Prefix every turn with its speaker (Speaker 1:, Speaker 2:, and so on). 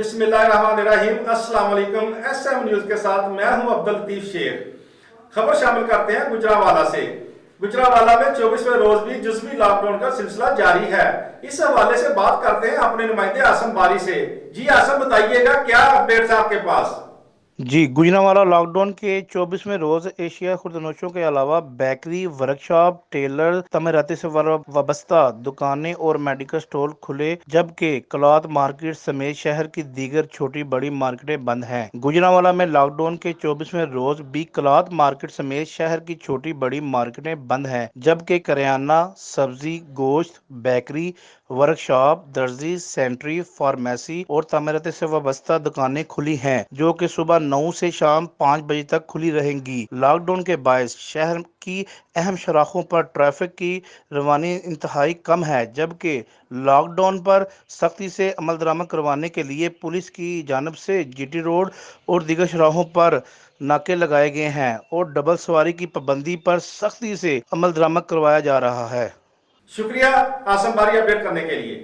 Speaker 1: बिस्मिल्लाहिर्रहमानिर्रहीम। अस्सलाम वालेकुम। एसएम न्यूज के साथ मैं हूं अब्दुल लतीफ शेख। खबर शामिल करते हैं गुजरांवाला से। गुजरांवाला में 24वें रोज भी जुज़वी लॉकडाउन का सिलसिला जारी है। इस हवाले से बात करते हैं अपने नुमाइंदे आसम बारी से। जी आसम, बताइएगा क्या अपडेट्स हैं आपके पास?
Speaker 2: जी, गुजरांवाला लॉकडाउन के 24वें रोज एशिया खुर्दनोशों के अलावा बेकरी, वर्कशॉप, टेलर, तमीराती से वाबस्ता दुकानें और मेडिकल स्टोर खुले, जबकि क्लॉथ मार्केट समेत शहर की दीगर छोटी बड़ी मार्केटें बंद हैं। गुजरांवाला में लॉकडाउन के 24वें रोज भी क्लॉथ मार्केट समेत शहर की छोटी बड़ी मार्केटें बंद हैं, जबकि करियाना, सब्जी, गोश्त, बेकरी, वर्कशॉप, दर्जी, सेंट्री, फार्मेसी और तमीराती से वाबस्ता दुकानें खुली हैं, जो कि सुबह 9 से शाम 5 बजे तक खुली रहेंगी। लॉकडाउन के बायस शहर की अहम शराखों पर ट्रैफिक की रवानी इंतहाई कम है, जबकि लॉकडाउन पर सख्ती से अमल दरामद करवाने के लिए पुलिस की जानिब से जीटी रोड और दीगर शराहों पर नाके लगाए गए हैं और डबल सवारी की पाबंदी पर सख्ती से अमल दरामद करवाया जा रहा है।
Speaker 1: शुक्रिया आसम बारी अपडेट करने के लिए।